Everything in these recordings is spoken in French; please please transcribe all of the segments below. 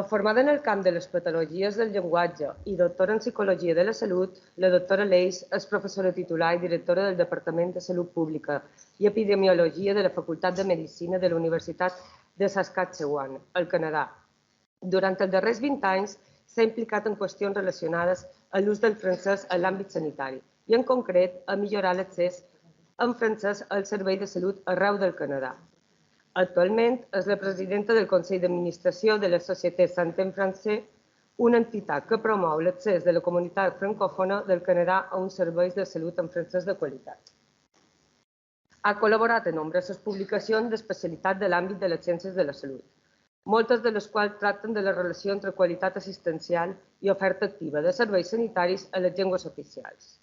Formada en el camp de les patologies del llenguatge i doctora en Psicologia de la Salut, la doctora Leis és professora titular i directora del Departament de Salut Pública i Epidemiologia de la Facultat de Medicina de la Universitat de Saskatchewan, al Canadà. Durant els darrers 20 anys s'ha implicat en qüestions relacionades a l'ús del francès a l'àmbit sanitari i, en concret, a millorar l'accés en francès al servei de salut arreu del Canadà. Actualment és la presidenta del Consell d'Administració de la Société Santé en Français, una entitat que promou l'accés de la comunitat francòfona del Canadà a uns serveis de salut en francès de qualitat. Ha col·laborat en nombroses publicacions d'especialitat de l'àmbit de les ciències de la salut, moltes de les quals tracten de la relació entre qualitat assistencial i oferta activa de serveis sanitaris a les llengües oficials.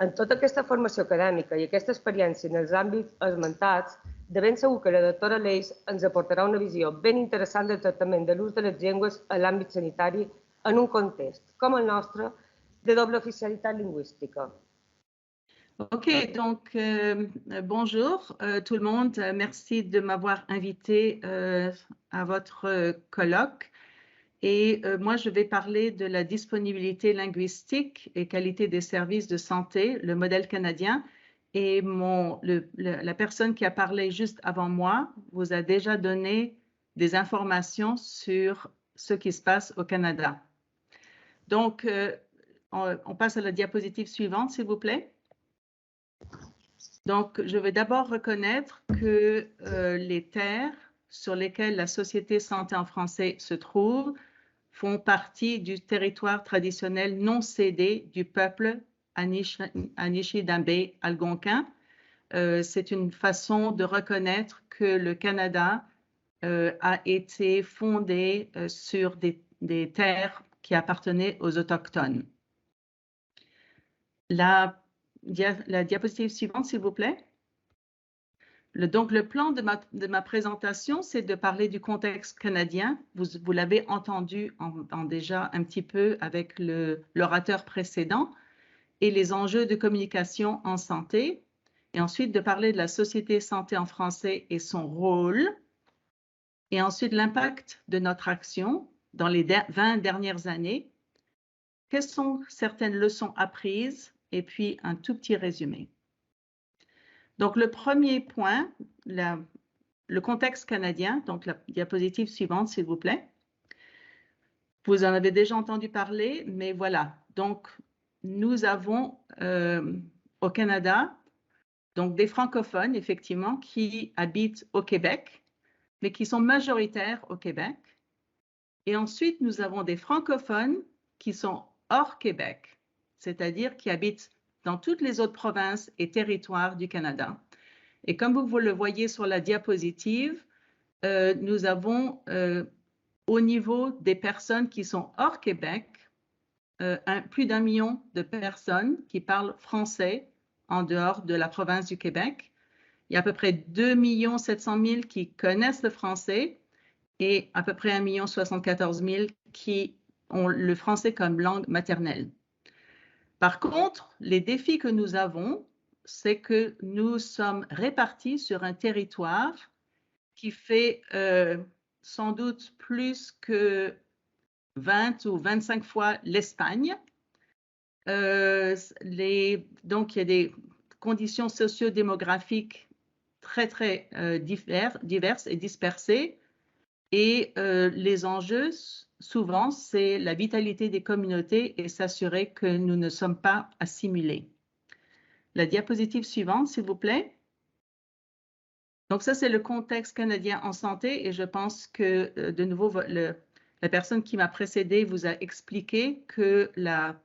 En tota aquesta formació acadèmica i aquesta experiència en els àmbits esmentats, de ben segur que la doctora Leis ens aportarà una visió ben interessant del tractament de l'ús de les llengües a l'àmbit sanitari en un context, com el nostre, de doble oficialitat lingüística. Ok, donc bonjour tout le monde, merci de m'avoir invité à votre colloque. Et moi, je vais parler de la disponibilité linguistique et qualité des services de santé, le modèle canadien. Et la personne qui a parlé juste avant moi vous a déjà donné des informations sur ce qui se passe au Canada. Donc, on passe à la diapositive suivante, s'il vous plaît. Donc, je vais d'abord reconnaître que les terres sur lesquelles la Société Santé en Français se trouve font partie du territoire traditionnel non cédé du peuple Anishinaabe-Algonquin. C'est une façon de reconnaître que le Canada a été fondé sur des terres qui appartenaient aux Autochtones. La diapositive suivante, s'il vous plaît. Donc, le plan de ma présentation, c'est de parler du contexte canadien. Vous l'avez entendu déjà un petit peu avec l'orateur précédent, et les enjeux de communication en santé. Et ensuite, de parler de la Société Santé en Français et son rôle. Et ensuite, l'impact de notre action dans les 20 dernières années. Quelles sont certaines leçons apprises? Et puis, un tout petit résumé. Donc, le premier point, le contexte canadien, donc la diapositive suivante, s'il vous plaît. Vous en avez déjà entendu parler, mais voilà. Donc, nous avons au Canada donc des francophones, effectivement, qui habitent au Québec, mais qui sont majoritaires au Québec. Et ensuite, nous avons des francophones qui sont hors Québec, c'est-à-dire qui habitent dans toutes les autres provinces et territoires du Canada. Et comme vous le voyez sur la diapositive, nous avons au niveau des personnes qui sont hors Québec, plus d'1 million de personnes qui parlent français en dehors de la province du Québec. Il y a à peu près 2 700 000 qui connaissent le français et à peu près 1 74 000 qui ont le français comme langue maternelle. Par contre, les défis que nous avons, c'est que nous sommes répartis sur un territoire qui fait sans doute plus que 20 ou 25 fois l'Espagne. Donc, il y a des conditions socio-démographiques très diverses et dispersées. Et les enjeux, souvent, c'est la vitalité des communautés et s'assurer que nous ne sommes pas assimilés. La diapositive suivante, s'il vous plaît. Donc ça, c'est le contexte canadien en santé et je pense que, de nouveau, la personne qui m'a précédé vous a expliqué que la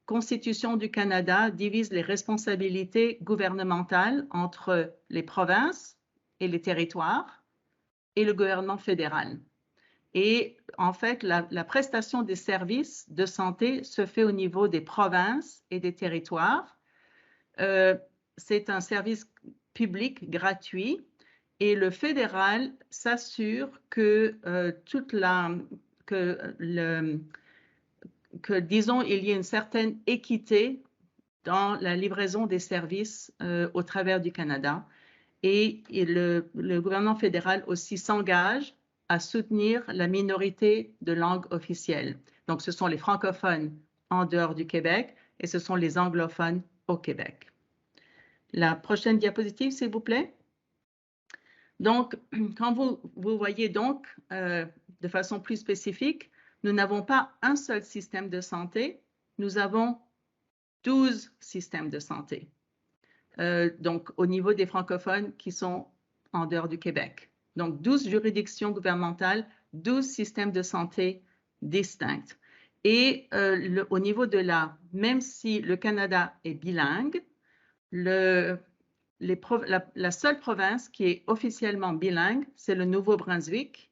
Constitution du Canada divise les responsabilités gouvernementales entre les provinces et les territoires et le gouvernement fédéral. Et en fait, la prestation des services de santé se fait au niveau des provinces et des territoires. C'est un service public gratuit et le fédéral s'assure que disons, il y ait une certaine équité dans la livraison des services au travers du Canada. Et le gouvernement fédéral aussi s'engage à soutenir la minorité de langue officielle. Donc, ce sont les francophones en dehors du Québec et ce sont les anglophones au Québec. La prochaine diapositive, s'il vous plaît. Donc, quand vous voyez donc, de façon plus spécifique, nous n'avons pas un seul système de santé, nous avons 12 systèmes de santé. Donc, au niveau des francophones qui sont en dehors du Québec. Donc, 12 juridictions gouvernementales, 12 systèmes de santé distincts. Et au niveau de même si le Canada est bilingue, la seule province qui est officiellement bilingue, c'est le Nouveau-Brunswick.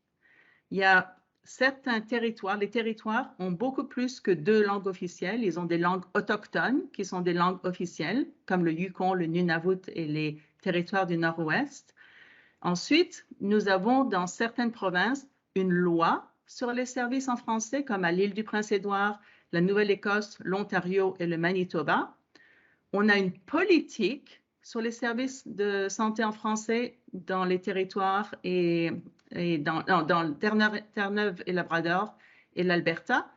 Il y a certains territoires, les territoires ont beaucoup plus que 2 langues officielles. Ils ont des langues autochtones qui sont des langues officielles, comme le Yukon, le Nunavut et les territoires du Nord-Ouest. Ensuite, nous avons dans certaines provinces une loi sur les services en français, comme à l'île du Prince-Édouard, la Nouvelle-Écosse, l'Ontario et le Manitoba. On a une politique sur les services de santé en français dans les territoires et dans Terre-Neuve et Labrador et l'Alberta.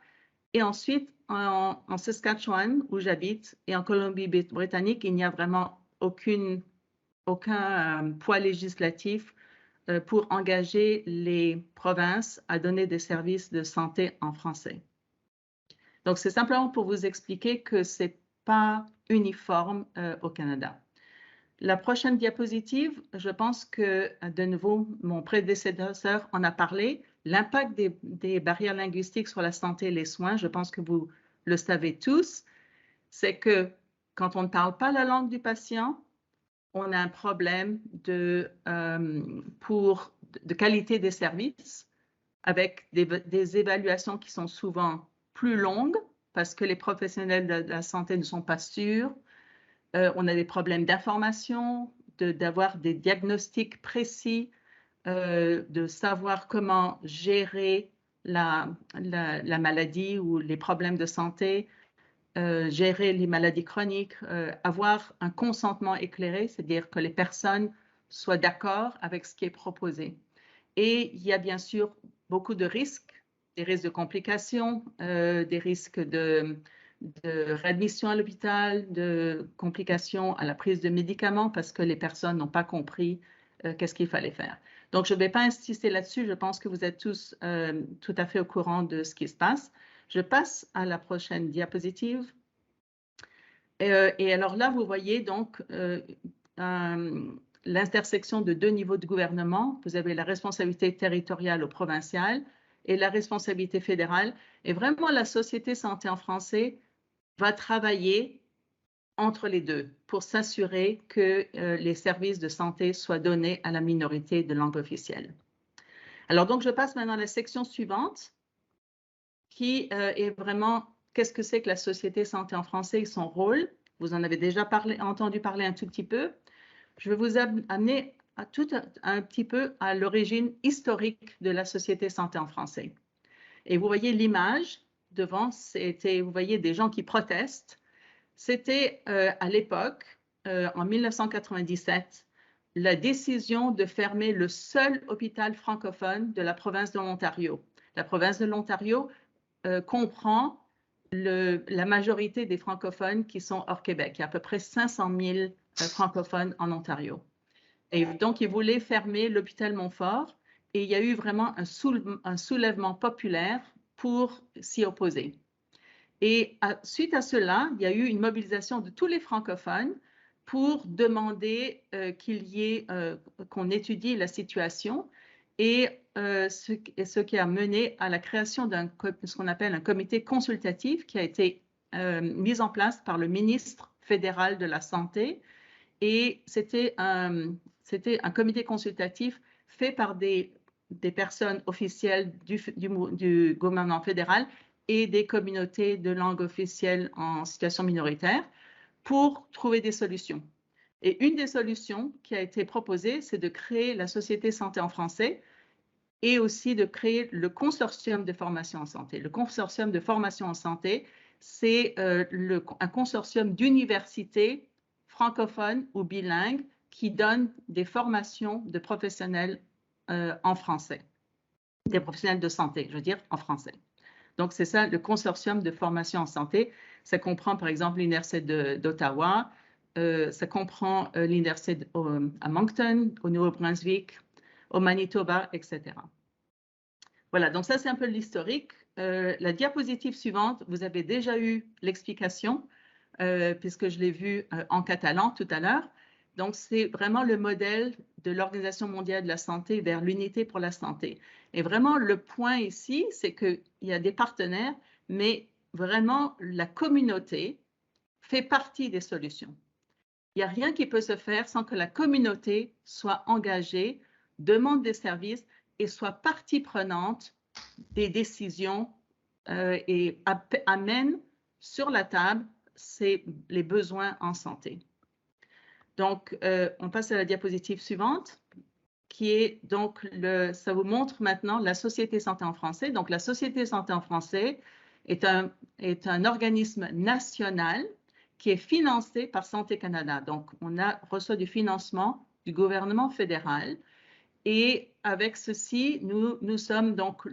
Et ensuite, en Saskatchewan, où j'habite, et en Colombie-Britannique, il n'y a vraiment aucun poids législatif pour engager les provinces à donner des services de santé en français. Donc, c'est simplement pour vous expliquer que ce n'est pas uniforme au Canada. La prochaine diapositive, je pense que, de nouveau, mon prédécesseur en a parlé. L'impact des barrières linguistiques sur la santé et les soins, je pense que vous le savez tous, c'est que quand on ne parle pas la langue du patient, on a un problème de qualité des services avec des évaluations qui sont souvent plus longues parce que les professionnels de la santé ne sont pas sûrs. On a des problèmes d'information, d'avoir des diagnostics précis, de savoir comment gérer la maladie ou les problèmes de santé, gérer les maladies chroniques, avoir un consentement éclairé, c'est-à-dire que les personnes soient d'accord avec ce qui est proposé. Et il y a bien sûr beaucoup de risques, des risques de complications, des risques de réadmission à l'hôpital, de complications à la prise de médicaments parce que les personnes n'ont pas compris qu'est-ce qu'il fallait faire. Donc, je ne vais pas insister là-dessus. Je pense que vous êtes tous tout à fait au courant de ce qui se passe. Je passe à la prochaine diapositive. Et alors là, vous voyez donc l'intersection de 2 niveaux de gouvernement. Vous avez la responsabilité territoriale ou provinciale et la responsabilité fédérale. Et vraiment, la Société Santé en français va travailler entre les deux pour s'assurer que les services de santé soient donnés à la minorité de langue officielle. Alors donc, je passe maintenant à la section suivante qui est vraiment qu'est-ce que c'est que la Société Santé en français et son rôle. Vous en avez déjà entendu parler un tout petit peu. Je vais vous amener un petit peu à l'origine historique de la Société Santé en français. Et vous voyez l'image devant, vous voyez des gens qui protestent. C'était à l'époque, en 1997, la décision de fermer le seul hôpital francophone de la province de l'Ontario. La province de l'Ontario comprend la majorité des francophones qui sont hors Québec. Il y a à peu près 500 000 francophones en Ontario. Et donc, ils voulaient fermer l'hôpital Montfort et il y a eu vraiment un soulèvement populaire pour s'y opposer. Et suite à cela, il y a eu une mobilisation de tous les francophones pour demander qu'on étudie la situation et ce qui a mené à la création ce qu'on appelle un comité consultatif qui a été mis en place par le ministre fédéral de la Santé. Et c'était un comité consultatif fait par des personnes officielles du gouvernement fédéral et des communautés de langue officielle en situation minoritaire pour trouver des solutions. Et une des solutions qui a été proposée, c'est de créer la Société Santé en français et aussi de créer le consortium de formation en santé. Le consortium de formation en santé, c'est un consortium d'universités francophones ou bilingues qui donnent des formations de professionnels en français. des professionnels de santé, je veux dire en français. Donc, c'est ça, le consortium de formation en santé. Ça comprend, par exemple, l'Université d'Ottawa, ça comprend l'Université à Moncton, au Nouveau-Brunswick, au Manitoba, etc. Voilà, donc ça, c'est un peu l'historique. La diapositive suivante, vous avez déjà eu l'explication, puisque je l'ai vu en catalan tout à l'heure. Donc, c'est vraiment le modèle de l'Organisation mondiale de la santé vers l'unité pour la santé. Et vraiment, le point ici, c'est qu'il y a des partenaires, mais vraiment, la communauté fait partie des solutions. Il n'y a rien qui peut se faire sans que la communauté soit engagée, demande des services et soit partie prenante des décisions et amène sur la table les besoins en santé. Donc, on passe à la diapositive suivante, qui est donc, ça vous montre maintenant la Société Santé en français. Donc, la Société Santé en français est un organisme national qui est financé par Santé Canada. Donc, on reçoit du financement du gouvernement fédéral. Et avec ceci, nous sommes donc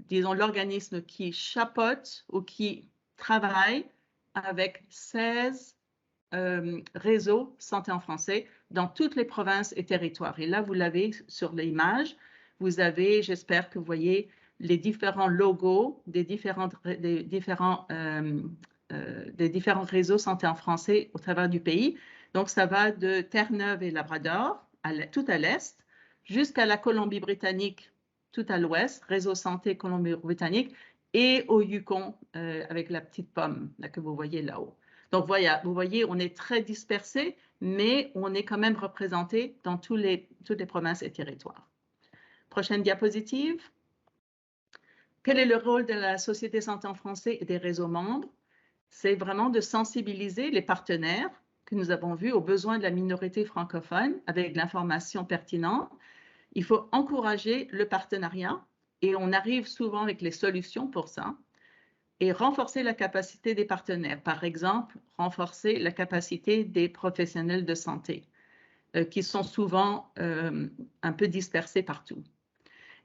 disons, l'organisme qui chapeaute ou qui travaille avec 16 réseaux santé en français dans toutes les provinces et territoires. Et là, vous l'avez sur l'image. Vous avez, j'espère que vous voyez, les différents logos des différents réseaux santé en français au travers du pays. Donc, ça va de Terre-Neuve et Labrador, tout à l'est, jusqu'à la Colombie-Britannique, tout à l'ouest, réseau santé Colombie-Britannique, et au Yukon, avec la petite pomme là, que vous voyez là-haut. Donc, voilà, vous voyez, on est très dispersé, mais on est quand même représenté dans toutes les provinces et territoires. Prochaine diapositive. Quel est le rôle de la Société Santé en français et des réseaux membres? C'est vraiment de sensibiliser les partenaires que nous avons vus aux besoins de la minorité francophone avec de l'information pertinente. Il faut encourager le partenariat et on arrive souvent avec les solutions pour ça. Et renforcer la capacité des partenaires. Par exemple, renforcer la capacité des professionnels de santé, qui sont souvent un peu dispersés partout.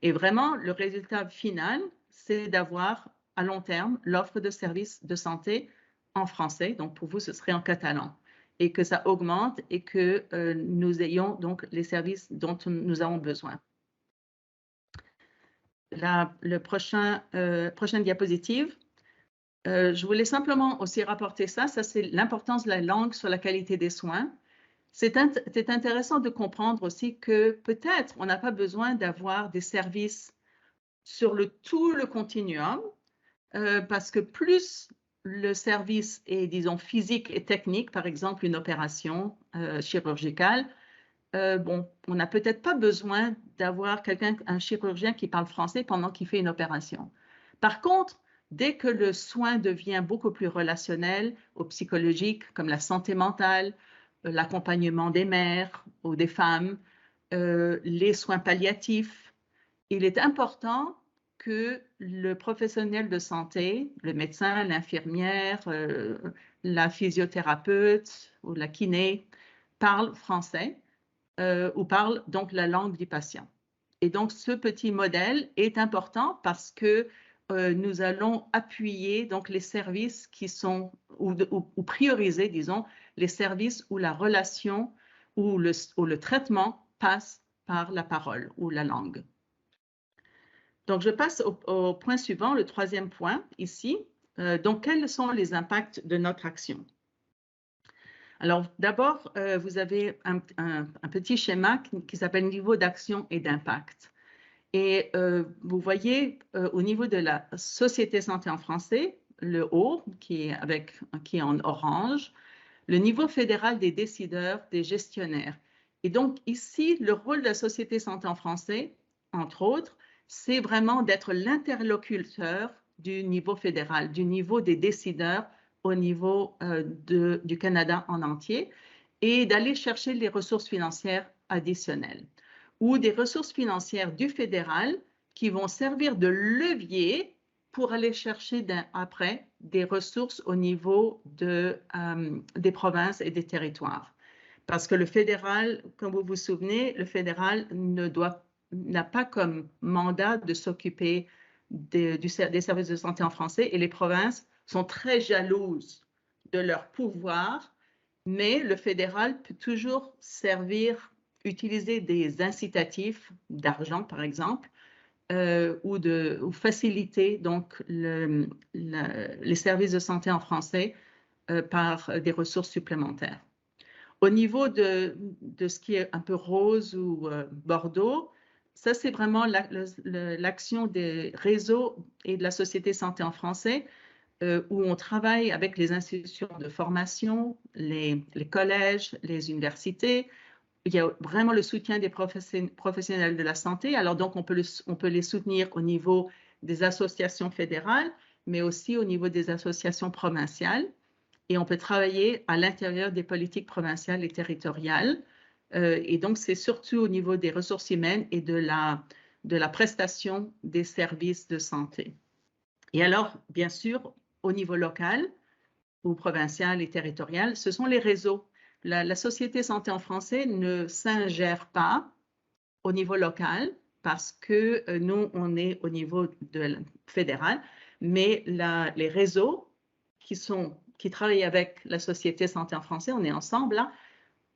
Et vraiment, le résultat final, c'est d'avoir à long terme l'offre de services de santé en français. Donc, pour vous, ce serait en catalan. Et que ça augmente et que nous ayons donc les services dont nous avons besoin. Prochaine diapositive. Je voulais simplement aussi rapporter ça c'est l'importance de la langue sur la qualité des soins. C'est intéressant de comprendre aussi que peut-être on n'a pas besoin d'avoir des services sur tout le continuum, parce que plus le service est, disons, physique et technique, par exemple une opération chirurgicale, bon, on n'a peut-être pas besoin d'avoir un chirurgien qui parle français pendant qu'il fait une opération. Par contre, dès que le soin devient beaucoup plus relationnel ou psychologique, comme la santé mentale, l'accompagnement des mères ou des femmes, les soins palliatifs, il est important que le professionnel de santé, le médecin, l'infirmière, la physiothérapeute ou la kiné, parle français ou parle donc la langue du patient. Et donc, ce petit modèle est important parce que nous allons appuyer donc les services qui sont, ou prioriser, disons, les services où la relation ou le traitement passe par la parole ou la langue. Donc, je passe au point suivant, le troisième point ici. Donc, quels sont les impacts de notre action? Alors, d'abord, vous avez un petit schéma qui s'appelle niveau d'action et d'impact. Et vous voyez au niveau de la Société Santé en français, le haut qui est en orange, le niveau fédéral des décideurs, des gestionnaires. Et donc ici, le rôle de la Société Santé en français, entre autres, c'est vraiment d'être l'interlocuteur du niveau fédéral, du niveau des décideurs au niveau du Canada en entier et d'aller chercher les ressources financières additionnelles ou des ressources financières du fédéral qui vont servir de levier pour aller chercher après des ressources au niveau des provinces et des territoires. Parce que le fédéral, comme vous vous souvenez, le fédéral ne doit n'a pas comme mandat de s'occuper des services de santé en français et les provinces sont très jalouses de leur pouvoir, mais le fédéral peut toujours utiliser des incitatifs d'argent, par exemple, ou faciliter donc les services de santé en français par des ressources supplémentaires. Au niveau de ce qui est un peu rose ou bordeaux, ça c'est vraiment l'action des réseaux et de la Société Santé en français, où on travaille avec les institutions de formation, les collèges, les universités. Il y a vraiment le soutien des professionnels de la santé. Alors donc, on peut les soutenir au niveau des associations fédérales, mais aussi au niveau des associations provinciales. Et on peut travailler à l'intérieur des politiques provinciales et territoriales. Et donc, c'est surtout au niveau des ressources humaines et de la prestation des services de santé. Et alors, bien sûr, au niveau local ou provincial et territorial, ce sont les réseaux. La Société Santé en français ne s'ingère pas au niveau local parce que nous, on est au niveau fédéral, mais les réseaux qui travaillent avec la Société Santé en français, on est ensemble là,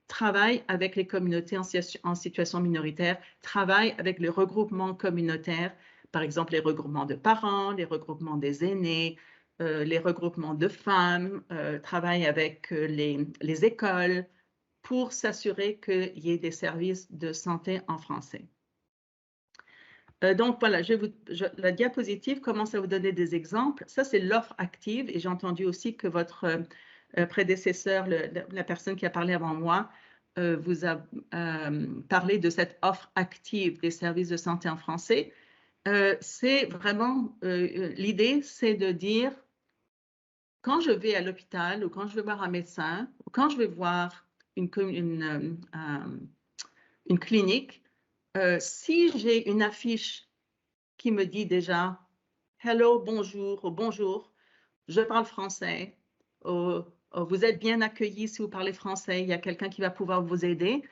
travaillent avec les communautés en situation minoritaire, travaillent avec les regroupements communautaires, par exemple les regroupements de parents, les regroupements des aînés, les regroupements de femmes, travaillent avec les écoles pour s'assurer qu'il y ait des services de santé en français. Donc voilà, la diapositive commence à vous donner des exemples. Ça, c'est l'offre active et j'ai entendu aussi que votre prédécesseur, la personne qui a parlé avant moi, vous a parlé de cette offre active des services de santé en français. C'est vraiment, l'idée, c'est de dire, quand je vais à l'hôpital ou quand je vais voir un médecin ou quand je vais voir une clinique, si j'ai une affiche qui me dit déjà « Hello, bonjour » ou « Bonjour, je parle français » ou « Vous êtes bien accueillis si vous parlez français, il y a quelqu'un qui va pouvoir vous aider »,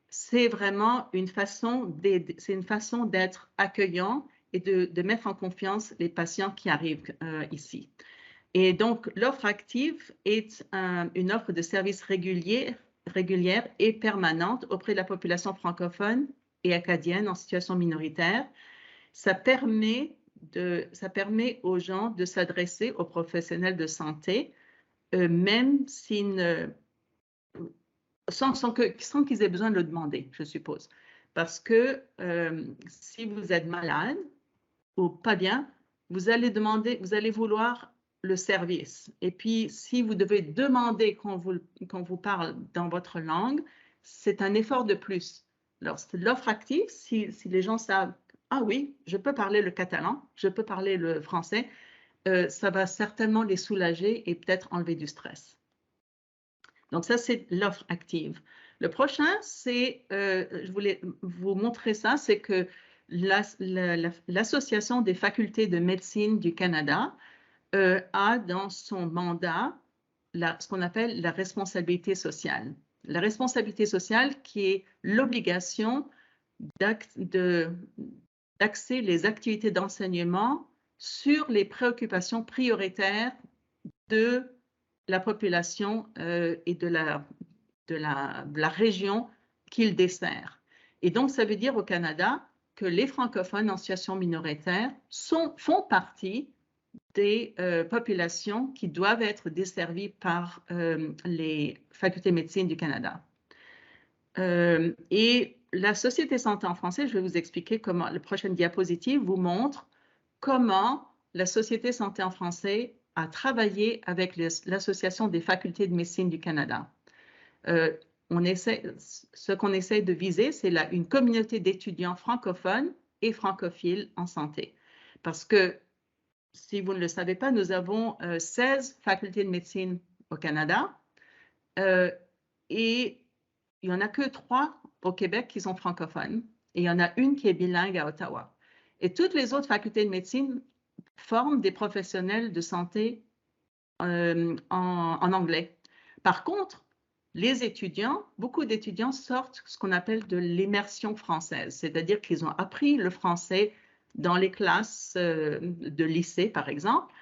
c'est vraiment une façon d'être accueillant et de mettre en confiance les patients qui arrivent ici. Et donc, l'offre active est une offre de services régulière et permanente auprès de la population francophone et acadienne en situation minoritaire. Ça permet aux gens de s'adresser aux professionnels de santé, même sans qu'ils aient besoin de le demander, je suppose. Parce que si vous êtes malade ou pas bien, vous allez vouloir le service. Et puis, si vous devez demander qu'on vous parle dans votre langue, c'est un effort de plus. Alors, l'offre active, si les gens savent, ah oui, je peux parler le catalan, je peux parler le français, ça va certainement les soulager et peut-être enlever du stress. Donc, ça, c'est l'offre active. Le prochain, c'est, je voulais vous montrer ça, c'est que l'Association des facultés de médecine du Canada a dans son mandat ce qu'on appelle la responsabilité sociale. La responsabilité sociale qui est l'obligation d'axer les activités d'enseignement sur les préoccupations prioritaires de la population et de la région qu'il dessert. Et donc, ça veut dire au Canada que les francophones en situation minoritaire font partie des populations qui doivent être desservies par les facultés de médecine du Canada. Et la Société Santé en français, je vais vous expliquer comment, la prochaine diapositive vous montre comment la Société Santé en français a travaillé avec l'Association des facultés de médecine du Canada. Ce qu'on essaie de viser, c'est une communauté d'étudiants francophones et francophiles en santé. Parce que, si vous ne le savez pas, nous avons 16 facultés de médecine au Canada et il n'y en a que 3 au Québec qui sont francophones et il y en a une qui est bilingue à Ottawa. Et toutes les autres facultés de médecine forment des professionnels de santé en anglais. Par contre, les étudiants, beaucoup d'étudiants sortent ce qu'on appelle de l'immersion française, c'est-à-dire qu'ils ont appris le français dans les classes de lycée, par exemple,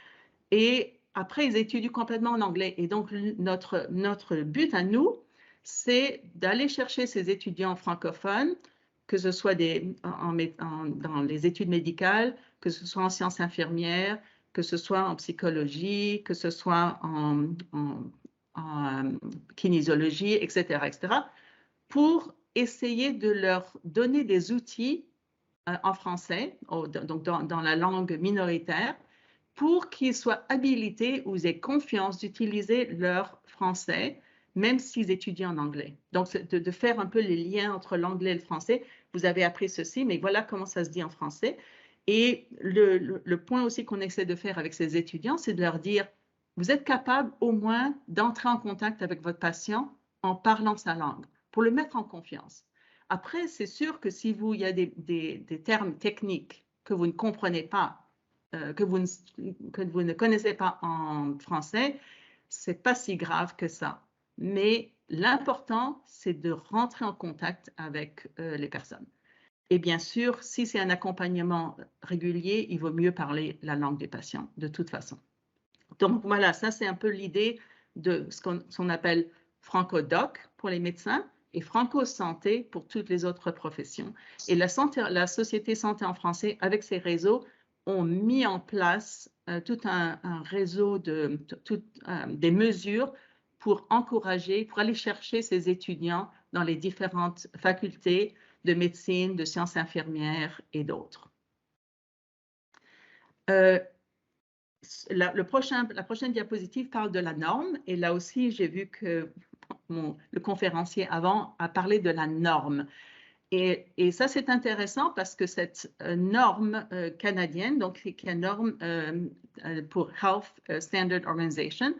et après, ils étudient complètement en anglais. Et donc, notre but à nous, c'est d'aller chercher ces étudiants francophones, que ce soit dans les études médicales, que ce soit en sciences infirmières, que ce soit en psychologie, que ce soit en kinésiologie, etc., pour essayer de leur donner des outils en français, donc dans la langue minoritaire, pour qu'ils soient habilités ou aient confiance d'utiliser leur français, même s'ils étudient en anglais. Donc, de faire un peu les liens entre l'anglais et le français. Vous avez appris ceci, mais voilà comment ça se dit en français. Et le point aussi qu'on essaie de faire avec ces étudiants, c'est de leur dire, vous êtes capable au moins d'entrer en contact avec votre patient en parlant sa langue, pour le mettre en confiance. Après, c'est sûr que si il y a des termes techniques que vous ne comprenez pas, que vous ne connaissez pas en français, c'est pas si grave que ça. Mais l'important, c'est de rentrer en contact avec les personnes. Et bien sûr, si c'est un accompagnement régulier, il vaut mieux parler la langue des patients, de toute façon. Donc voilà, ça c'est un peu l'idée de ce qu'on appelle franco-doc pour les médecins et franco-santé pour toutes les autres professions. Et la Société Santé en français, avec ses réseaux, ont mis en place tout un réseau des mesures pour encourager, pour aller chercher ces étudiants dans les différentes facultés de médecine, de sciences infirmières et d'autres. La prochaine diapositive parle de la norme, et là aussi, j'ai vu que le conférencier avant a parlé de la norme. Et ça, c'est intéressant parce que cette norme canadienne, donc qui est une norme pour Health Standard Organization,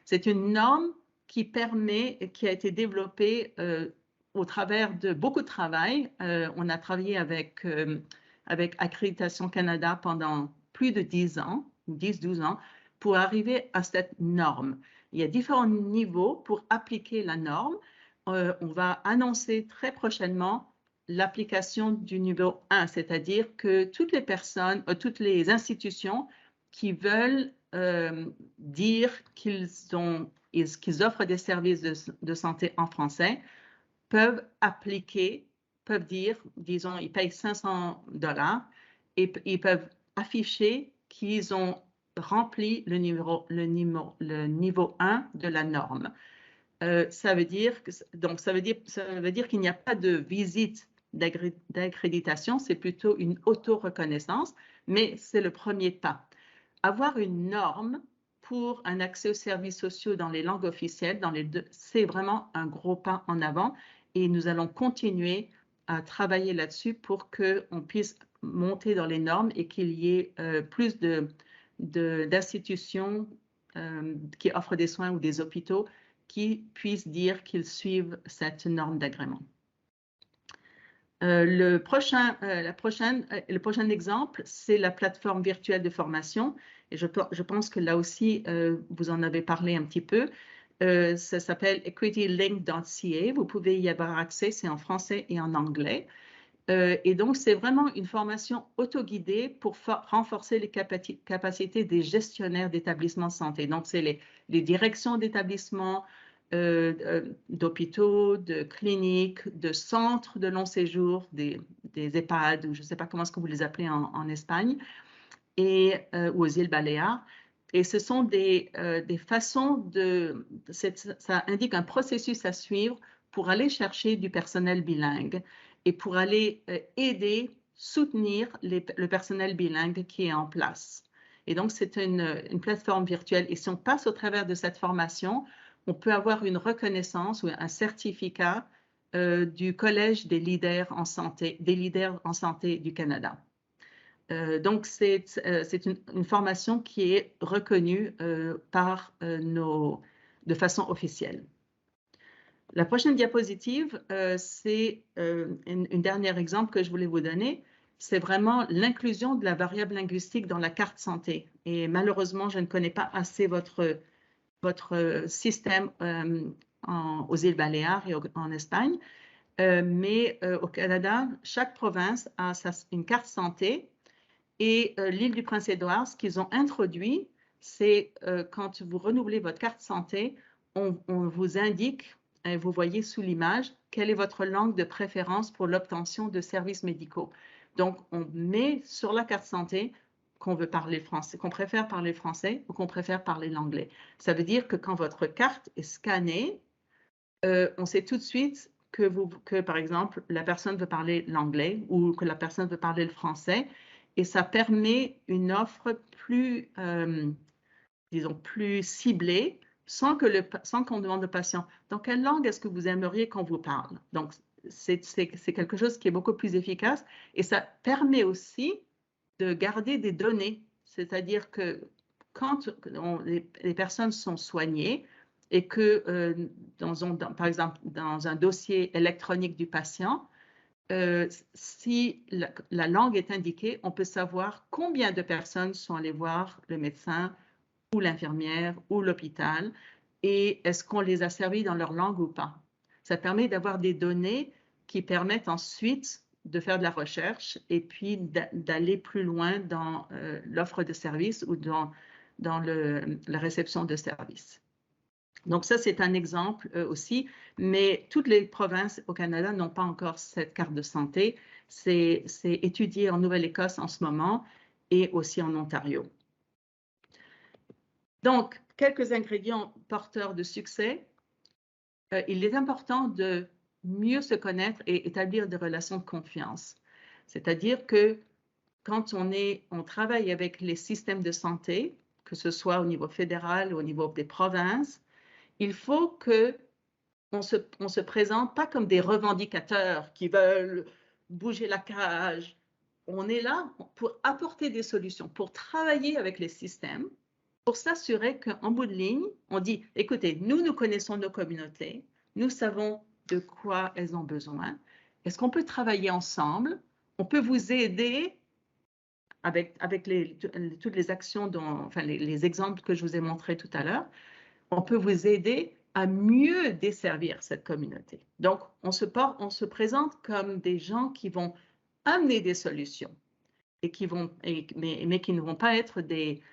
c'est une norme qui a été développée au travers de beaucoup de travail. On a travaillé avec Accréditation Canada pendant plus de 10 ans, 10-12 ans, pour arriver à cette norme. Il y a différents niveaux pour appliquer la norme. On va annoncer très prochainement l'application du niveau 1, c'est-à-dire que toutes les personnes, toutes les institutions qui veulent dire qu'ils offrent des services de santé en français peuvent appliquer, peuvent dire, disons, ils payent 500 $ et ils peuvent afficher qu'ils ont rempli le niveau 1 de la norme. Ça veut dire qu'il n'y a pas de visite d'accréditation, c'est plutôt une auto-reconnaissance, mais c'est le premier pas. Avoir une norme pour un accès aux services sociaux dans les langues officielles, c'est vraiment un gros pas en avant, et nous allons continuer à travailler là-dessus pour qu'on puisse monter dans les normes et qu'il y ait plus d'institutions qui offrent des soins ou des hôpitaux qui puissent dire qu'ils suivent cette norme d'agrément. Le prochain exemple, c'est la plateforme virtuelle de formation. Et je pense que là aussi, vous en avez parlé un petit peu. Ça s'appelle equitylink.ca. Vous pouvez y avoir accès, c'est en français et en anglais. Et donc, c'est vraiment une formation autoguidée pour renforcer les capacités des gestionnaires d'établissements de santé. Donc, c'est les directions d'établissements, d'hôpitaux, de cliniques, de centres de long séjour, des EHPAD, ou je ne sais pas comment est-ce que vous les appelez en Espagne, ou aux îles Baléares. Et ce sont des façons ça indique un processus à suivre pour aller chercher du personnel bilingue et pour aller aider, soutenir le personnel bilingue qui est en place. Et donc, c'est une plateforme virtuelle. Et si on passe au travers de cette formation, on peut avoir une reconnaissance ou un certificat du Collège des leaders en santé du Canada. Donc, c'est une formation qui est reconnue de façon officielle. La prochaine diapositive, c'est un dernier exemple que je voulais vous donner. C'est vraiment l'inclusion de la variable linguistique dans la carte santé. Et malheureusement, je ne connais pas assez votre système aux îles Baléares et en Espagne. Mais au Canada, chaque province a une carte santé. Et l'île du Prince-Édouard, ce qu'ils ont introduit, c'est quand vous renouvelez votre carte santé, on vous indique, et vous voyez sous l'image, quelle est votre langue de préférence pour l'obtention de services médicaux. Donc, on met sur la carte santé qu'on veut parler français, qu'on préfère parler français ou qu'on préfère parler l'anglais. Ça veut dire que quand votre carte est scannée, on sait tout de suite que, par exemple, la personne veut parler l'anglais ou que la personne veut parler le français. Et ça permet une offre plus, disons, plus ciblée sans qu'on demande au patient dans quelle langue est-ce que vous aimeriez qu'on vous parle. Donc, c'est quelque chose qui est beaucoup plus efficace et ça permet aussi de garder des données. C'est-à-dire que quand les personnes sont soignées et que, par exemple, dans un dossier électronique du patient, si la langue est indiquée, on peut savoir combien de personnes sont allées voir le médecin ou l'infirmière ou l'hôpital et est-ce qu'on les a servis dans leur langue ou pas. Ça permet d'avoir des données qui permettent ensuite de faire de la recherche et puis d'aller plus loin dans l'offre de services ou dans la réception de services. Donc ça, c'est un exemple aussi, mais toutes les provinces au Canada n'ont pas encore cette carte de santé. C'est étudié en Nouvelle-Écosse en ce moment et aussi en Ontario. Donc, quelques ingrédients porteurs de succès. Il est important de mieux se connaître et établir des relations de confiance. C'est-à-dire que quand on travaille avec les systèmes de santé, que ce soit au niveau fédéral ou au niveau des provinces, il faut qu'on se présente pas comme des revendicateurs qui veulent bouger la cage. On est là pour apporter des solutions, pour travailler avec les systèmes, pour s'assurer qu'en bout de ligne, on dit, écoutez, nous connaissons nos communautés, nous savons de quoi elles ont besoin. Est-ce qu'on peut travailler ensemble? On peut vous aider avec toutes les actions, enfin les exemples que je vous ai montrés tout à l'heure. On peut vous aider à mieux desservir cette communauté. Donc, on se présente comme des gens qui vont amener des solutions et mais qui ne vont pas être des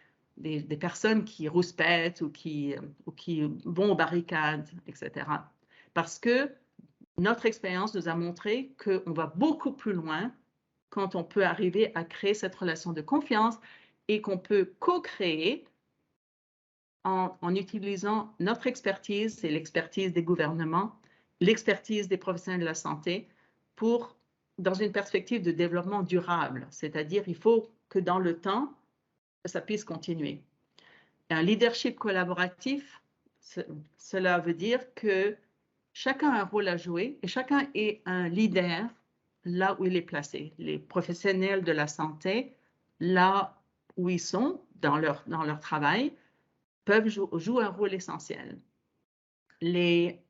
personnes qui rouspètent ou qui vont aux barricades, etc. Parce que notre expérience nous a montré qu'on va beaucoup plus loin quand on peut arriver à créer cette relation de confiance et qu'on peut co-créer en utilisant notre expertise et l'expertise des gouvernements, l'expertise des professionnels de la santé dans une perspective de développement durable. C'est-à-dire, il faut que dans le temps, ça puisse continuer. Un leadership collaboratif, cela veut dire que chacun a un rôle à jouer et chacun est un leader là où il est placé. Les professionnels de la santé, là où ils sont dans leur travail, peuvent jouer un rôle essentiel. Les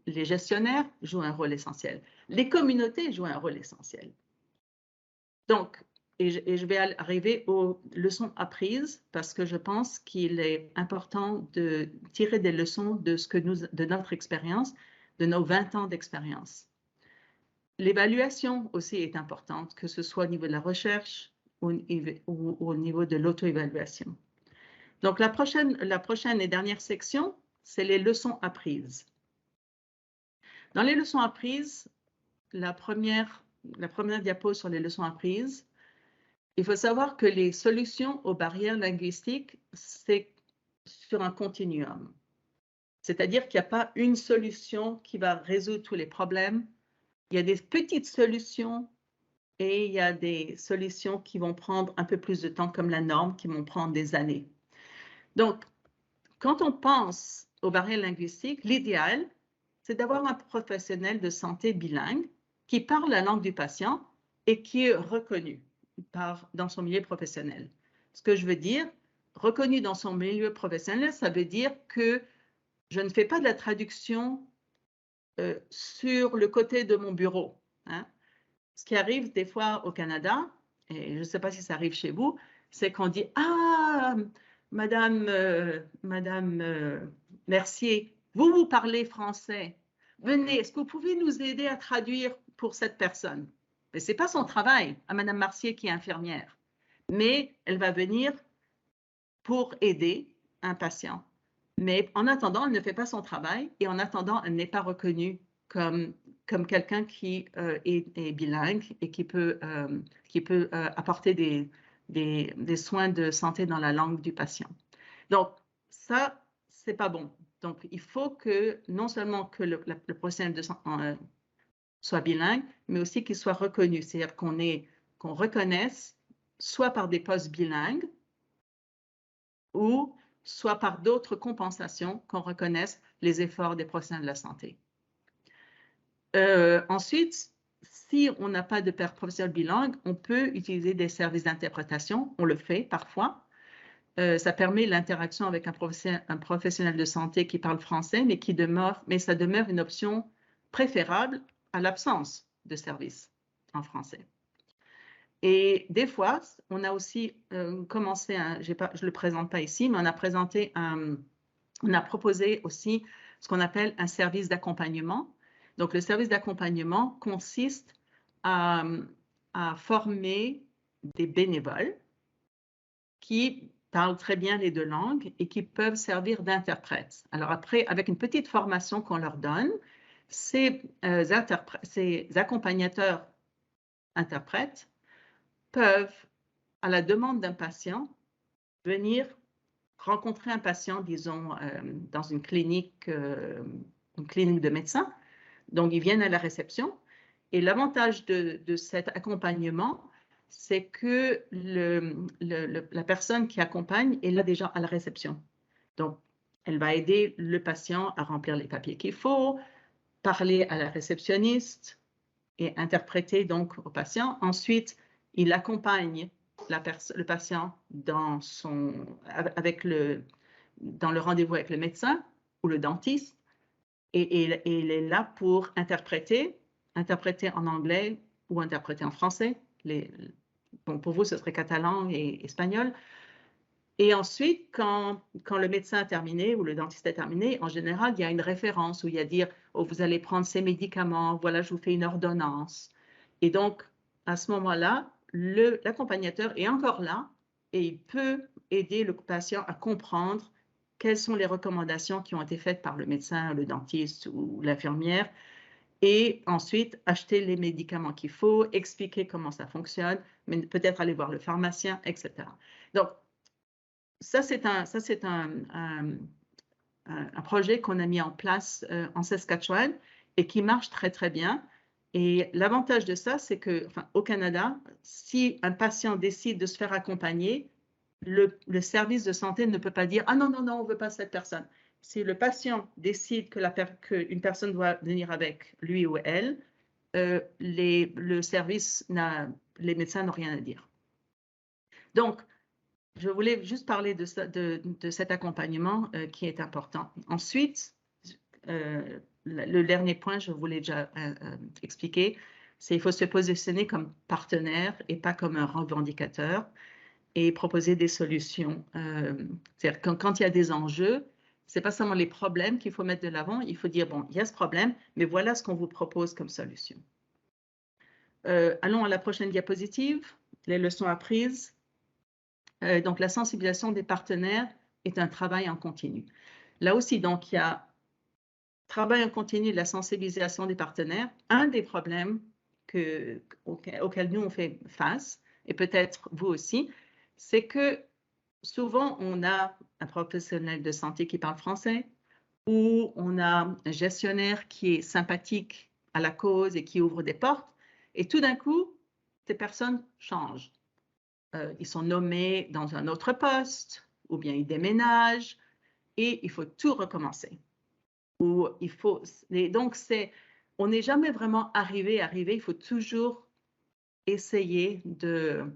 gestionnaires jouent un rôle essentiel. Les communautés jouent un rôle essentiel. Donc, et je vais arriver aux leçons apprises parce que je pense qu'il est important de tirer des leçons de notre expérience, de nos 20 ans d'expérience. L'évaluation aussi est importante, que ce soit au niveau de la recherche ou au niveau de l'auto-évaluation. Donc, la prochaine et dernière section, c'est les leçons apprises. Dans les leçons apprises, la première diapo sur les leçons apprises, il faut savoir que les solutions aux barrières linguistiques, c'est sur un continuum. C'est-à-dire qu'il n'y a pas une solution qui va résoudre tous les problèmes. Il y a des petites solutions et il y a des solutions qui vont prendre un peu plus de temps, comme la norme, qui vont prendre des années. Donc, quand on pense aux barrières linguistiques, l'idéal, c'est d'avoir un professionnel de santé bilingue qui parle la langue du patient et qui est reconnu dans son milieu professionnel. Ce que je veux dire, reconnu dans son milieu professionnel, ça veut dire que je ne fais pas de la traduction sur le côté de mon bureau. Hein. Ce qui arrive des fois au Canada, et je ne sais pas si ça arrive chez vous, c'est qu'on dit « Ah, Madame Mercier, vous parlez français, venez, est-ce que vous pouvez nous aider à traduire pour cette personne? Mais ce n'est pas son travail, à Madame Marcier qui est infirmière, mais elle va venir pour aider un patient. Mais en attendant, elle ne fait pas son travail et en attendant, elle n'est pas reconnue comme quelqu'un qui est bilingue et qui peut apporter des soins de santé dans la langue du patient. Donc, ça, c'est pas bon. Donc, il faut que non seulement que le professionnel de santé soit bilingue, mais aussi qu'il soit reconnu. C'est-à-dire qu'on reconnaisse soit par des postes bilingues ou soit par d'autres compensations qu'on reconnaisse les efforts des professionnels de la santé. Ensuite, si on n'a pas de professionnel bilingue, on peut utiliser des services d'interprétation. On le fait parfois. Ça permet l'interaction avec un professionnel de santé qui parle français, mais ça demeure une option préférable à l'absence de service en français. Et des fois, on a aussi commencé, je ne le présente pas ici, mais on a proposé aussi ce qu'on appelle un service d'accompagnement. Donc, le service d'accompagnement consiste à former des bénévoles qui parlent très bien les deux langues et qui peuvent servir d'interprètes. Alors après, avec une petite formation qu'on leur donne, ces accompagnateurs interprètes peuvent, à la demande d'un patient, venir rencontrer un patient, disons, dans une clinique de médecin. Donc, ils viennent à la réception. Et l'avantage de cet accompagnement, c'est que la personne qui accompagne est là déjà à la réception. Donc, elle va aider le patient à remplir les papiers qu'il faut, parler à la réceptionniste et interpréter donc au patient. Ensuite, il accompagne le patient dans le rendez-vous avec le médecin ou le dentiste et il est là pour interpréter en anglais ou interpréter en français. Bon, pour vous, ce serait catalan et espagnol. Et ensuite, quand le médecin a terminé ou le dentiste a terminé, en général, il y a une référence où il y a dire oh, vous allez prendre ces médicaments, voilà, je vous fais une ordonnance. Et donc, à ce moment-là, l'accompagnateur est encore là et il peut aider le patient à comprendre quelles sont les recommandations qui ont été faites par le médecin, le dentiste ou l'infirmière et ensuite acheter les médicaments qu'il faut, expliquer comment ça fonctionne, mais peut-être aller voir le pharmacien, etc. Donc, ça, c'est un projet qu'on a mis en place en Saskatchewan et qui marche très, très bien. Et l'avantage de ça, c'est qu'au Canada, si un patient décide de se faire accompagner, le service de santé ne peut pas dire « Ah non, non, non, on ne veut pas cette personne ». Si le patient décide qu'une personne doit venir avec lui ou elle, le service, les médecins n'ont rien à dire. Donc, je voulais juste parler de cet accompagnement qui est important. Ensuite, le dernier point, je voulais déjà expliquer, c'est qu'il faut se positionner comme partenaire et pas comme un revendicateur et proposer des solutions. C'est-à-dire quand il y a des enjeux, ce n'est pas seulement les problèmes qu'il faut mettre de l'avant, il faut dire, bon, il y a ce problème, mais voilà ce qu'on vous propose comme solution. Allons à la prochaine diapositive, les leçons apprises. Donc, la sensibilisation des partenaires est un travail en continu. Là aussi, donc, il y a travail en continu de la sensibilisation des partenaires. Un des problèmes auxquels nous, on fait face, et peut-être vous aussi, c'est que souvent, on a un professionnel de santé qui parle français ou on a un gestionnaire qui est sympathique à la cause et qui ouvre des portes. Et tout d'un coup, ces personnes changent. Ils sont nommés dans un autre poste ou bien ils déménagent et il faut tout recommencer. Donc, on n'est jamais vraiment arrivé, il faut toujours essayer de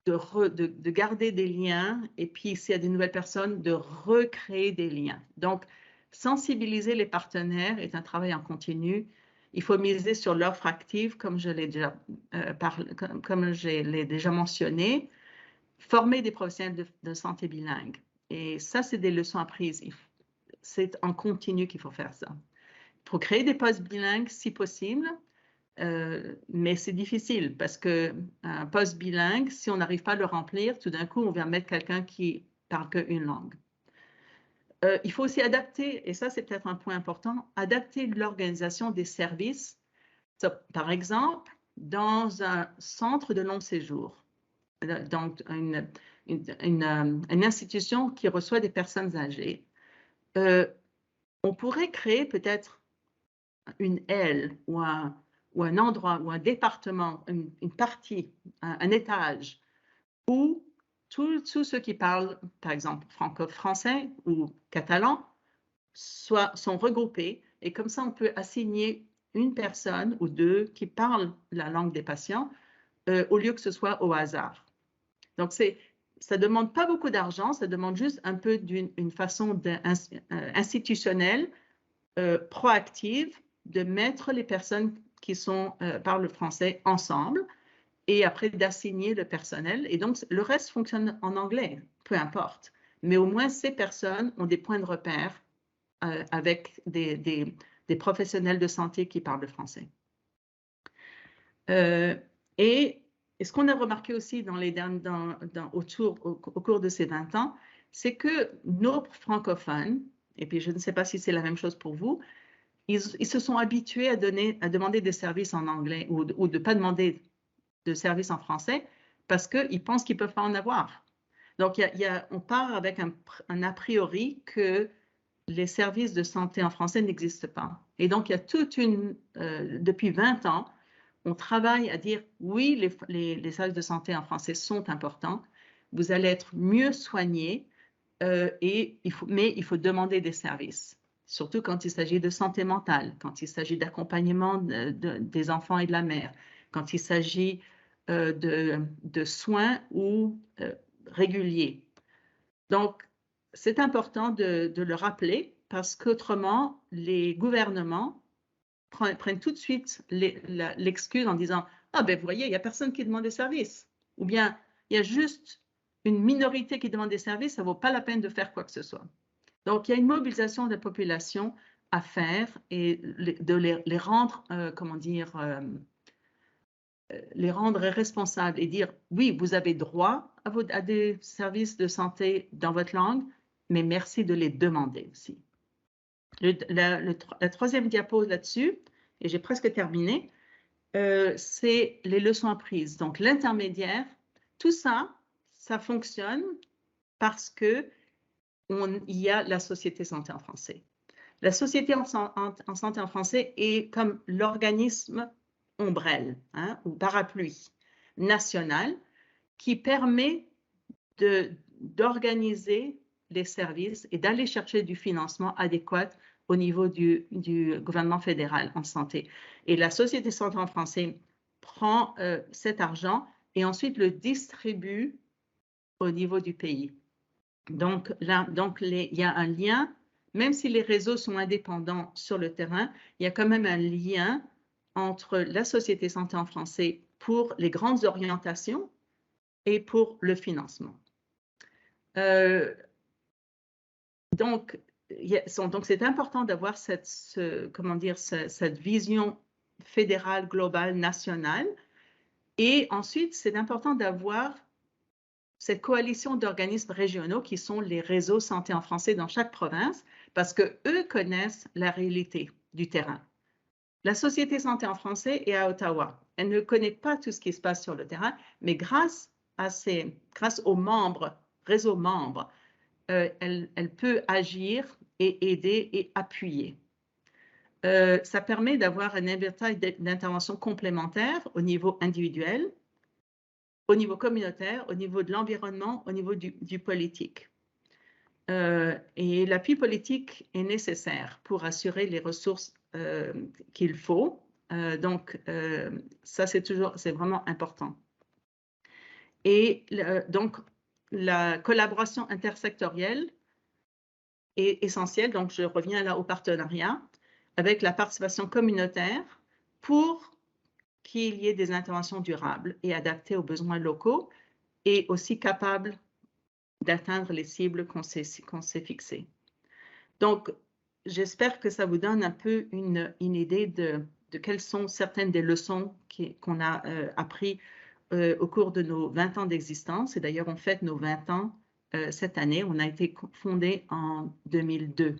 garder des liens et puis s'il y a des nouvelles personnes, de recréer des liens. Donc, sensibiliser les partenaires est un travail en continu. Il faut miser sur l'offre active, comme je l'ai déjà mentionné, former des professionnels de santé bilingues. Et ça, c'est des leçons apprises. c'est en continu qu'il faut faire ça. Il faut créer des postes bilingues si possible, mais c'est difficile parce qu'un poste bilingue, si on n'arrive pas à le remplir, tout d'un coup, on vient mettre quelqu'un qui parle qu'une langue. Il faut aussi adapter, et ça c'est peut-être un point important, adapter l'organisation des services. Par exemple, dans un centre de long séjour, donc une institution qui reçoit des personnes âgées, on pourrait créer peut-être une aile ou un endroit ou un département, une partie, un étage où tous ceux qui parlent, par exemple, franco-français ou catalan, sont regroupés et comme ça, on peut assigner une personne ou deux qui parlent la langue des patients au lieu que ce soit au hasard. Donc, ça ne demande pas beaucoup d'argent, ça demande juste un peu d'une façon institutionnelle, proactive, de mettre les personnes qui parlent le français ensemble et après d'assigner le personnel. Et donc, le reste fonctionne en anglais, peu importe. Mais au moins, ces personnes ont des points de repère avec des professionnels de santé qui parlent le français. Et ce qu'on a remarqué aussi au cours de ces 20 ans, c'est que nos francophones, et puis je ne sais pas si c'est la même chose pour vous, ils se sont habitués à demander des services en anglais ou de ne pas demander de services en français parce qu'ils pensent qu'ils ne peuvent pas en avoir. Donc, on part avec un a priori que les services de santé en français n'existent pas. Et donc, il y a depuis 20 ans, on travaille à dire oui, les services de santé en français sont importants, vous allez être mieux soignés, mais il faut demander des services, surtout quand il s'agit de santé mentale, quand il s'agit d'accompagnement des enfants et de la mère, quand il s'agit de soins réguliers. Donc, c'est important de le rappeler parce qu'autrement, les gouvernements prennent tout de suite l'excuse en disant « Ah, ben vous voyez, il n'y a personne qui demande des services. » Ou bien, il y a juste une minorité qui demande des services, ça ne vaut pas la peine de faire quoi que ce soit. Donc, il y a une mobilisation de la population à faire et de les rendre, les rendre responsables et dire « Oui, vous avez droit à des services de santé dans votre langue, mais merci de les demander aussi. » La troisième diapo là-dessus, et j'ai presque terminé, c'est les leçons apprises. Donc, l'intermédiaire, tout ça, ça fonctionne parce qu'il y a la Société Santé en français. La Société en santé en français est comme l'organisme ombrelle ou parapluie national qui permet d'organiser les services et d'aller chercher du financement adéquat au niveau du gouvernement fédéral en santé. Et la Société Santé en français prend cet argent et ensuite le distribue au niveau du pays. Donc, il y a un lien, même si les réseaux sont indépendants sur le terrain, il y a quand même un lien entre la Société Santé en français pour les grandes orientations et pour le financement. Donc, c'est important d'avoir cette vision fédérale, globale, nationale. Et ensuite, c'est important d'avoir cette coalition d'organismes régionaux qui sont les réseaux santé en français dans chaque province parce qu'eux connaissent la réalité du terrain. La Société Santé en français est à Ottawa. Elle ne connaît pas tout ce qui se passe sur le terrain, mais grâce aux membres, réseaux membres, elle peut agir et aider et appuyer. Ça permet d'avoir un éventail d'interventions complémentaires au niveau individuel, au niveau communautaire, au niveau de l'environnement, au niveau du politique. Et l'appui politique est nécessaire pour assurer les ressources qu'il faut. Donc, ça, c'est vraiment important. Et donc, la collaboration intersectorielle est essentielle. Donc, je reviens là au partenariat avec la participation communautaire pour qu'il y ait des interventions durables et adaptées aux besoins locaux et aussi capables d'atteindre les cibles qu'on s'est fixées. Donc, j'espère que ça vous donne un peu une idée de quelles sont certaines des leçons qu'on a apprises au cours de nos 20 ans d'existence. Et d'ailleurs, on fête nos 20 ans cette année. On a été fondé en 2002.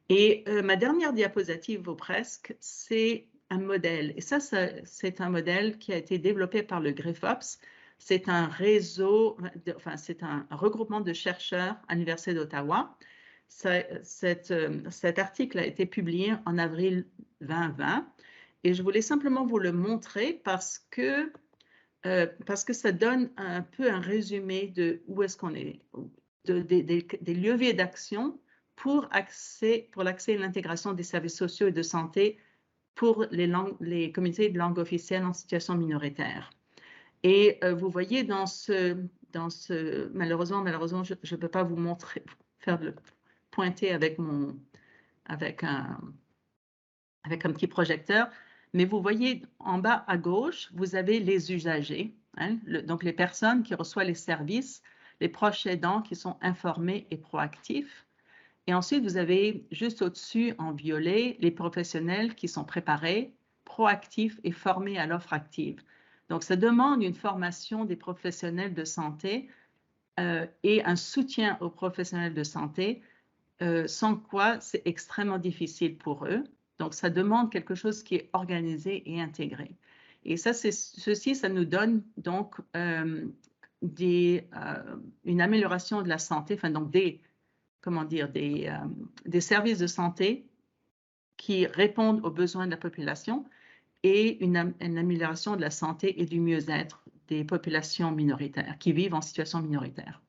Et ma dernière diapositive, ou presque, c'est un modèle. Et ça, c'est un modèle qui a été développé par le GRIFOPS. C'est un réseau, enfin, c'est un regroupement de chercheurs à l'Université d'Ottawa. Cet article a été publié en avril 2020. Et je voulais simplement vous le montrer parce que ça donne un peu un résumé de où est-ce qu'on est, des leviers d'action pour l'accès et l'intégration des services sociaux et de santé pour les communautés de langue officielle en situation minoritaire. Et vous voyez malheureusement, je ne peux pas vous montrer, pointer avec un petit projecteur, mais vous voyez en bas à gauche, vous avez les usagers, hein, donc les personnes qui reçoivent les services, les proches aidants qui sont informés et proactifs. Et ensuite, vous avez juste au-dessus, en violet, les professionnels qui sont préparés, proactifs et formés à l'offre active. Donc, ça demande une formation des professionnels de santé et un soutien aux professionnels de santé, sans quoi c'est extrêmement difficile pour eux. Donc, ça demande quelque chose qui est organisé et intégré. Et ça, ça nous donne donc une amélioration de la santé, enfin donc des services de santé qui répondent aux besoins de la population et une amélioration de la santé et du mieux-être des populations minoritaires qui vivent en situation minoritaire.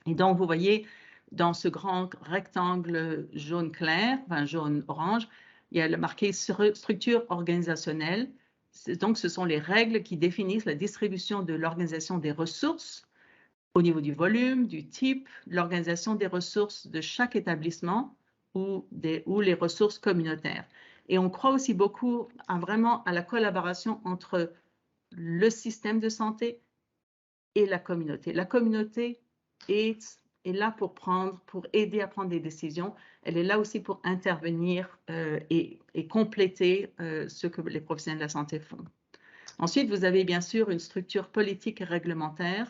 Et donc, vous voyez, dans ce grand rectangle jaune clair, enfin jaune-orange, il y a le marqué structure organisationnelle. Donc, ce sont les règles qui définissent la distribution de l'organisation des ressources au niveau du volume, du type, l'organisation des ressources de chaque établissement ou les ressources communautaires. Et on croit aussi beaucoup à la collaboration entre le système de santé et la communauté. La communauté est là pour aider à prendre des décisions. Elle est là aussi pour intervenir et compléter ce que les professionnels de la santé font. Ensuite, vous avez bien sûr une structure politique et réglementaire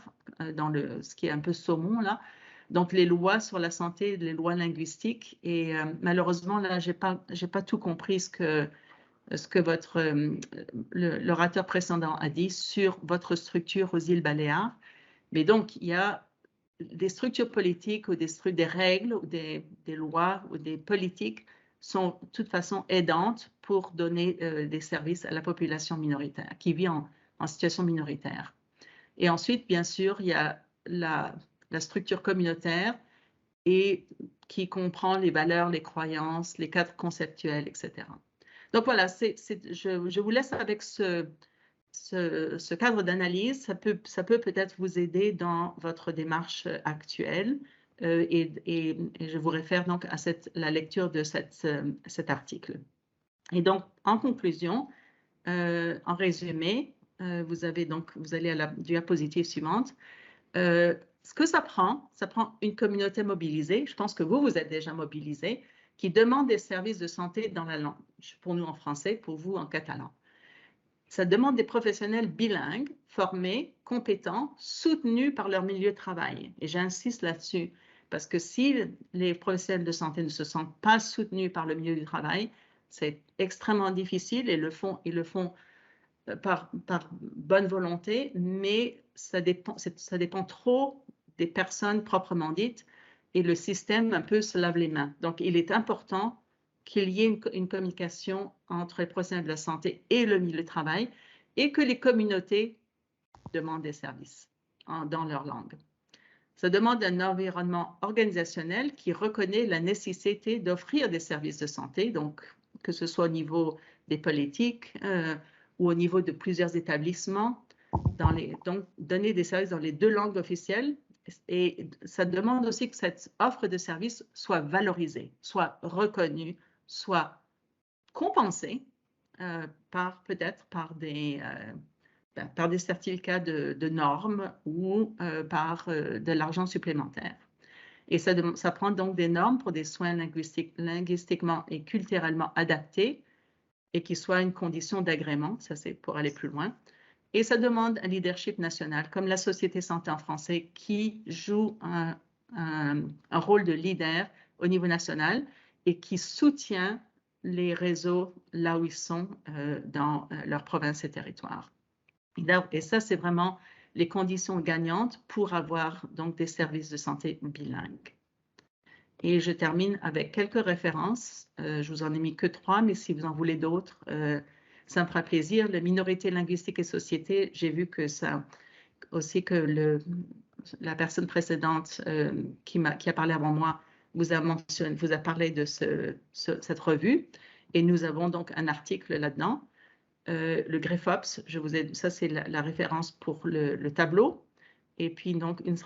dans ce qui est un peu saumon là. Donc, les lois sur la santé, les lois linguistiques. Et malheureusement, là, j'ai pas tout compris ce que l'orateur précédent a dit sur votre structure aux îles Baléares. Mais donc, il y a des structures politiques ou des règles ou des lois ou des politiques sont de toute façon aidantes pour donner des services à la population minoritaire qui vit en situation minoritaire. Et ensuite, bien sûr, il y a la structure communautaire et qui comprend les valeurs, les croyances, les cadres conceptuels, etc. Donc voilà, je vous laisse avec ce cadre d'analyse. Ça peut peut-être vous aider dans votre démarche actuelle. Et je vous réfère donc à la lecture de cet article. Et donc, en conclusion, en résumé, vous allez à la diapositive suivante. Ce que ça prend une communauté mobilisée. Je pense que vous êtes déjà mobilisés, qui demande des services de santé dans la langue. Pour nous en français, pour vous en catalan. Ça demande des professionnels bilingues, formés, compétents, soutenus par leur milieu de travail. Et j'insiste là-dessus, parce que si les professionnels de santé ne se sentent pas soutenus par le milieu du travail, c'est extrêmement difficile et ils le font par bonne volonté, mais ça dépend trop des personnes proprement dites et le système un peu se lave les mains. Donc, il est important qu'il y ait une communication entre les professionnels de la santé et le milieu du travail et que les communautés demandent des services dans leur langue. Ça demande un environnement organisationnel qui reconnaît la nécessité d'offrir des services de santé, donc que ce soit au niveau des politiques ou au niveau de plusieurs établissements, donc donner des services dans les 2 langues officielles. Et ça demande aussi que cette offre de services soit valorisée, soit reconnue, soit compensée peut-être par des certificats de normes ou par de l'argent supplémentaire. Et ça prend donc des normes pour des soins linguistiquement et culturellement adaptés et qui soient une condition d'agrément, ça c'est pour aller plus loin. Et ça demande un leadership national, comme la Société Santé en français, qui joue un rôle de leader au niveau national et qui soutient les réseaux là où ils sont dans leurs provinces et territoires. Et ça, c'est vraiment les conditions gagnantes pour avoir donc des services de santé bilingues. Et je termine avec quelques références. Je vous en ai mis que 3, mais si vous en voulez d'autres, ça me fera plaisir. La minorité linguistique et société, j'ai vu que ça aussi que la personne précédente qui a parlé avant moi vous a parlé de cette revue. Et nous avons donc un article là-dedans. Le GRIFOPS, ça c'est la référence pour le tableau. Et puis donc une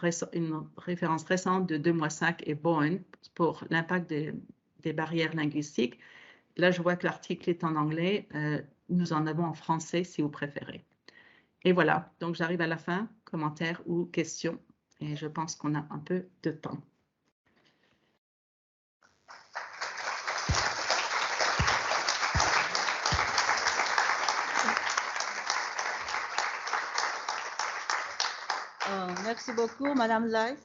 référence récente de 2-5 et Bowen pour l'impact des barrières linguistiques. Là, je vois que l'article est en anglais. Nous en avons en français si vous préférez. Et voilà, donc j'arrive à la fin, commentaires ou questions. Et je pense qu'on a un peu de temps. Merci beaucoup, Madame Lai.